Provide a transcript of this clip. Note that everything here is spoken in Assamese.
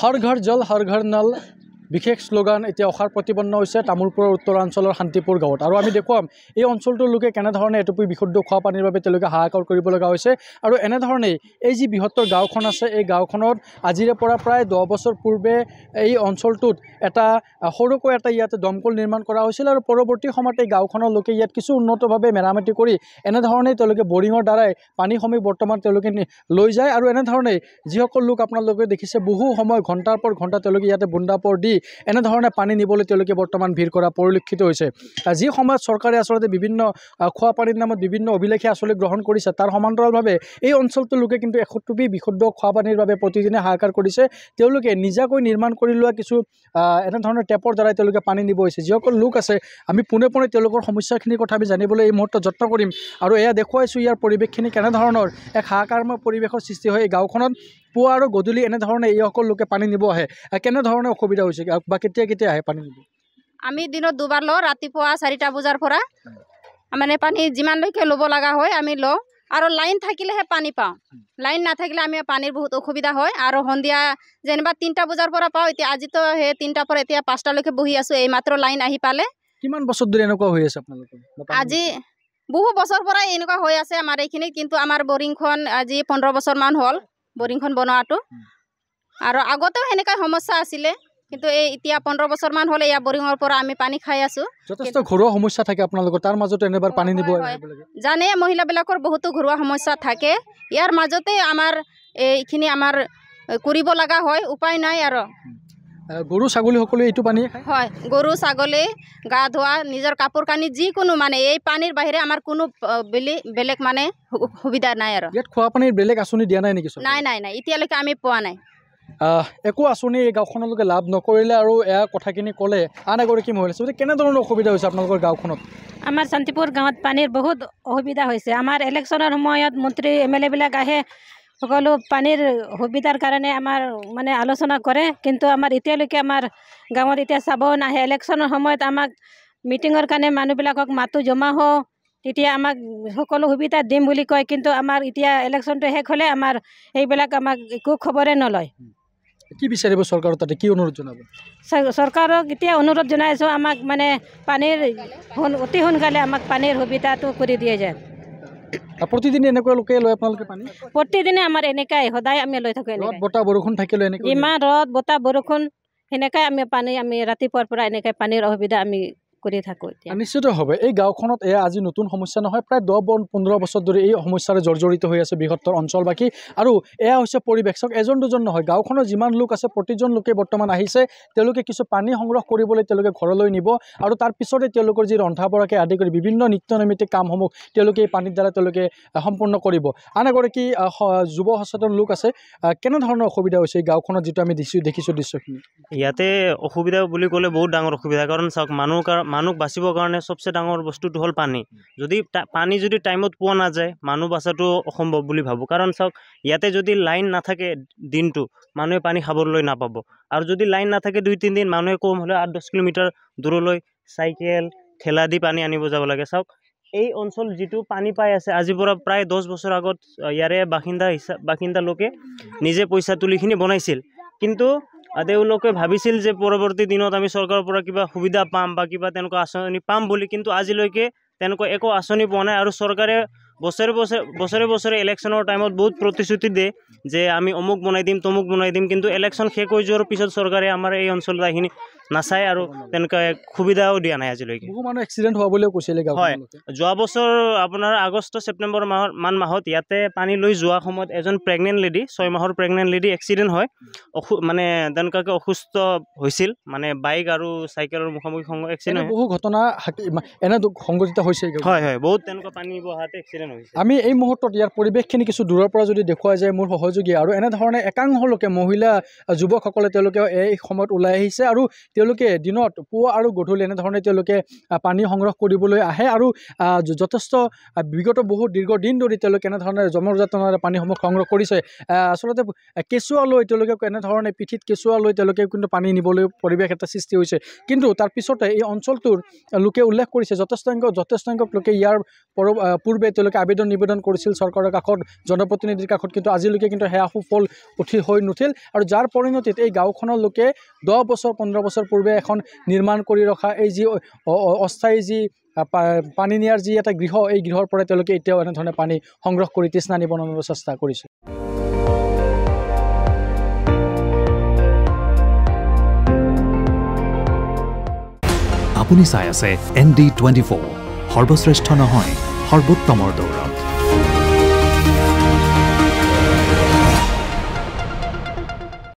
हर घर जल हर घर नल বিশেষ শ্লোগান এতিয়া অখাৰ প্ৰতিপন্ন হৈছে তামোলপুৰৰ উত্তৰাঞ্চলৰ শান্তিপুৰ গাঁৱত। আৰু আমি দেখুৱাম এই অঞ্চলটোৰ লোকে কেনেধৰণে এটুপি বিশুদ্ধ খোৱা পানীৰ বাবে তেওঁলোকে হাহাকাৰ কৰিব লগা হৈছে। আৰু এনেধৰণেই এই যি বৃহত্তৰ গাঁওখন আছে এই গাঁওখনত আজিৰে পৰা প্ৰায় 10 বছৰ পূৰ্বে এই অঞ্চলটোত এটা সৰুকৈ এটা ইয়াতে দমকল নিৰ্মাণ কৰা হৈছিল। আৰু পৰৱৰ্তী সময়ত এই গাঁওখনৰ লোকে ইয়াত কিছু উন্নতভাৱে মেৰামতি কৰি এনেধৰণেই তেওঁলোকে বৰিঙৰ দ্বাৰাই পানীসমূহ বৰ্তমান তেওঁলোকে লৈ যায়। আৰু এনেধৰণেই যিসকল লোক আপোনালোকে দেখিছে বহু সময় ঘণ্টাৰ পৰ ঘণ্টা তেওঁলোকে ইয়াতে বুন্দাপৰ দি এনেধৰণে পানী নিবলৈ তেওঁলোকে বৰ্তমান ভিৰ কৰা পৰিলক্ষিত হৈছে। যি সময়ত চৰকাৰে আচলতে বিভিন্ন খোৱা পানীৰ নামত বিভিন্ন অভিলেখে আচলতে গ্ৰহণ কৰিছে তাৰ সমান্তৰালভাৱে এই অঞ্চলটোৰ লোকে কিন্তু এশটুপি বিশুদ্ধ খোৱা পানীৰ বাবে প্ৰতিদিনে হাহাকাৰ কৰিছে। তেওঁলোকে নিজাকৈ নিৰ্মাণ কৰি লোৱা কিছু এনেধৰণৰ টেপৰ দ্বাৰাই তেওঁলোকে পানী নিব হৈছে। যিসকল লোক আছে আমি পোনে পোনে তেওঁলোকৰ সমস্যাখিনিৰ কথা আমি জানিবলৈ এই মুহূৰ্তত যত্ন কৰিম। আৰু এয়া দেখুৱাইছোঁ ইয়াৰ পৰিৱেশখিনি কেনেধৰণৰ এক হাহাকাৰময় পৰিৱেশৰ সৃষ্টি হয় এই গাঁওখনত। পুৱা আৰু গধূলি এনেধৰণে এইসকল লোকে পানী নিব আহে, কেনেধৰণে অসুবিধা হৈছে বা কেতিয়া কেতিয়া আহে পানী নিব? আমি দিনত দুবাৰ লওঁ, ৰাতিপুৱা 4টা বজাৰ পৰা মানে পানী যিমানলৈকে ল'ব লগা হয় আমি লওঁ। আৰু লাইন থাকিলেহে পানী পাওঁ, লাইন নাথাকিলে আমি পানীৰ বহুত অসুবিধা হয়। আৰু সন্ধিয়া যেনিবা 3টা বজাৰ পৰা পাওঁ, এতিয়া আজিতো সেই 3টাৰ পৰা এতিয়া 5টালৈকে বহি আছোঁ, এই মাত্ৰ লাইন আহি পালে। কিমান বছৰ ধৰি এনেকুৱা হৈ আছে আপোনালোকৰ? আজি বহু বছৰ পৰাই এনেকুৱা হৈ আছে আমাৰ এইখিনিত, কিন্তু আমাৰ বৰিংখন আজি 15 বছৰমান হ'ল বৰিংখন বনোৱাটো। আৰু আগতেও সেনেকুৱা সমস্যা আছিলে, কিন্তু এই এতিয়া 15 বছৰমান হ'লে ইয়াৰ বৰিঙৰ পৰা আমি পানী খাই আছোঁ। যথেষ্ট ঘৰুৱা সমস্যা থাকে আপোনালোকৰ, তাৰ মাজতে এনেবাৰ পানী নিব জানে মহিলাবিলাকৰ বহুতো ঘৰুৱা সমস্যা থাকে। ইয়াৰ মাজতে আমাৰ এইখিনি আমাৰ কৰিব লগা হয়, উপায় নাই। আৰু গৰু ছাগলী সকলোৱে এইটো পানী হয়, গৰু ছাগলী গা ধোৱা, নিজৰ কাপোৰ কানি যিকোনো মানে এই পানীৰ বাহিৰে আমাৰ কোনো বেলেগ মানে সুবিধা নাই। আৰু ইয়াত খোৱা পানীৰ বেলেগ আঁচনি দিয়া নাই নেকি? নাই নাই নাই, এতিয়ালৈকে আমি পোৱা নাই। একো আঁচনি এই গাঁওখনলৈকে লাভ নকৰিলে আৰু এয়া কথাখিনি ক'লে আন এগৰাকী মহিলা আছে। কেনেধৰণৰ অসুবিধা হৈছে আপোনালোকৰ গাঁওখনত? আমাৰ শান্তিপুৰ গাঁৱত পানীৰ বহুত অসুবিধা হৈছে। আমাৰ ইলেকশ্যনৰ সময়ত মন্ত্ৰী MLA বিলাক আহে, সকলো পানীৰ সুবিধাৰ কাৰণে আমাৰ মানে আলোচনা কৰে, কিন্তু আমাৰ এতিয়ালৈকে আমাৰ গাঁৱত এতিয়া চাবও নাহে। ইলেকশ্যনৰ সময়ত আমাক মিটিঙৰ কাৰণে মানুহবিলাকক মাতো জমা হওঁ, তেতিয়া আমাক সকলো সুবিধা দিম বুলি কয়, কিন্তু আমাৰ এতিয়া ইলেকশ্যনটো শেষ হ'লে আমাৰ এইবিলাক আমাক একো খবৰে নলয়। কি বিচাৰিব চৰকাৰৰ তাতে, কি অনুৰোধ জনাব? চৰকাৰক এতিয়া অনুৰোধ জনাইছোঁ, আমাক মানে পানীৰ অতি সোনকালে আমাক পানীৰ সুবিধাটো কৰি দিয়ে যায়। প্ৰতিদিনে এনেকুৱা লোকে লয় আপোনালোকে পানী? প্ৰতিদিনে আমাৰ এনেকাই, সদায় আমি লৈ থাকোঁ। ৰ'দ বতাহ বৰষুণ থাকিলে এনেকৈ ইমান ৰ'দ বতাহ বৰষুণ সেনেকাই আমি পানী আমি ৰাতিপুৱাৰ পৰা এনেকৈ পানীৰ অসুবিধা আমি কৰি থাকোঁ। এতিয়া নিশ্চিতভাৱে এই গাঁওখনত এয়া আজি নতুন সমস্যা নহয়, প্ৰায় 10-15 বছৰ ধৰি এই সমস্যাৰে জৰ্জৰিত হৈ আছে বৃহত্তৰ অঞ্চলবাসী। আৰু এয়া হৈছে পৰিৱেশ। চাওক, এজন দুজন নহয়, গাঁওখনৰ যিমান লোক আছে প্ৰতিজন লোকে বৰ্তমান আহিছে, তেওঁলোকে কিছু পানী সংগ্ৰহ কৰিবলৈ তেওঁলোকে ঘৰলৈ নিব। আৰু তাৰ পিছতে তেওঁলোকৰ যি ৰন্ধা বঢ়াকে আদি কৰি বিভিন্ন নিত্য নৈমিত্তিক কামসমূহ তেওঁলোকে এই পানীৰ দ্বাৰা তেওঁলোকে সম্পূৰ্ণ কৰিব। আন এগৰাকী যুৱ সচেতন লোক আছে, কেনেধৰণৰ অসুবিধা হৈছে এই গাঁওখনত যিটো আমি দেখিছোঁ দৃশ্যখিনি? ইয়াতে অসুবিধা বুলি ক'লে বহুত ডাঙৰ অসুবিধা, কাৰণ চাওক মানুহ বাচিবৰ কাৰণে চবচে ডাঙৰ বস্তুটো হ'ল পানী। পানী যদি টাইমত পোৱা নাযায়, মানুহ বাচাটো অসম্ভৱ বুলি ভাবোঁ। কাৰণ চাওক, ইয়াতে যদি লাইন নাথাকে দিনটো, মানুহে পানী খাবলৈ নাপাব। আৰু যদি লাইন নাথাকে 2-3 দিন, মানুহে কম হ'লে 8-10 কিলোমিটাৰ দূৰলৈ চাইকেল ঠেলা দি পানী আনিব যাব লাগে। চাওক, এই অঞ্চল যিটো পানী পাই আছে আজিৰ পৰা প্ৰায় 10 বছৰ আগত ইয়াৰে বাসিন্দা লোকে নিজে পইচা তুলিখিনি বনাইছিল, কিন্তু তেওঁলোকে ভাবিছিল যে পৰৱৰ্তী দিনত আমি চৰকাৰৰ পৰা কিবা সুবিধা পাম বা কিবা তেনেকুৱা আঁচনি পাম বুলি, কিন্তু আজিলৈকে তেনেকুৱা একো আঁচনি পোৱা নাই। আৰু চৰকাৰে বছৰে বছৰে ইলেকশ্যনৰ টাইমত বহুত প্ৰতিশ্ৰুতি দিয়ে যে আমি অমুক বনাই দিম তমুক বনাই দিম, কিন্তু ইলেকশ্যন শেষ হৈ যোৱাৰ পিছত চৰকাৰে আমাৰ এই অঞ্চলত এইখিনি নাচায় আৰু তেনেকুৱা সুবিধাও দিয়া নাই আজিলৈকে। বহু মানুহ এক্সিডেণ্ট হোৱা বুলিও কৈছিলে। হয়, যোৱা বছৰ আপোনাৰ আগষ্ট-ছেপ্টেম্বৰ মাহত ইয়াতে পানী লৈ যোৱা সময়ত এজন প্ৰেগনেণ্ট লেডি, 6 মাহৰ প্ৰেগনেণ্ট লেডি এক্সিডেণ্ট হয়, মানে তেনেকুৱাকৈ অসুস্থ হৈছিল, মানে বাইক আৰু চাইকেলৰ মুখামুখি এক্সিডেণ্ট। বহু ঘটনা এনে সংঘটিত হৈছে। হয় হয়, বহুত তেনেকুৱা পানী বহাতে এক্সিডেণ্ট হৈছে। আমি এই মুহূৰ্তত ইয়াৰ পৰিৱেশখিনি কিছু দূৰৰ পৰা যদি দেখুওৱা যায় মোৰ সহযোগী, আৰু এনেধৰণে একাংশ লোকে মহিলা যুৱকসকলে তেওঁলোকে এই সময়ত ওলাই আহিছে, আৰু তেওঁলোকে দিনত পুৱা আৰু গধূলি এনেধৰণে তেওঁলোকে পানী সংগ্ৰহ কৰিবলৈ আহে। আৰু যথেষ্ট বিগত বহুত দীৰ্ঘদিন ধৰি তেওঁলোকে এনেধৰণে জমৰযাতনেৰে পানীসমূহ সংগ্ৰহ কৰিছে। আচলতে কেঁচুৱা লৈ তেওঁলোকে এনেধৰণে পিঠিত কেঁচুৱা লৈ তেওঁলোকে কিন্তু পানী নিবলৈ পৰিৱেশ এটা সৃষ্টি হৈছে। কিন্তু তাৰ পিছতে এই অঞ্চলটোৰ লোকে উল্লেখ কৰিছে যথেষ্ট সংখ্যক লোকে ইয়াৰ পূৰ্বে তেওঁলোকে আবেদন নিবেদন কৰিছিল চৰকাৰৰ কাষত জনপ্ৰতিনিধিৰ কাষত কিন্তু আজিলৈকে কিন্তু সেয়া সুফল হৈ নুঠিল আৰু যাৰ পৰিণতিত এই গাঁওখনৰ লোকে 10 বছৰ 15 বছৰ পূৰ্বে এখন নিৰ্মাণ কৰি ৰখা এই যি অস্থায়ী যি পানী নিয়াৰ যি এটা গৃহ এই গৃহৰ পৰা তেওঁলোকে এতিয়াও এনেধৰণে পানী সংগ্ৰহ কৰি তৃষ্ণা নিবাৰণৰ চেষ্টা কৰিছে আপুনি চাই আছে ND24 সৰ্বশ্ৰেষ্ঠ নহয় সৰ্বোত্তমৰ দৌৰ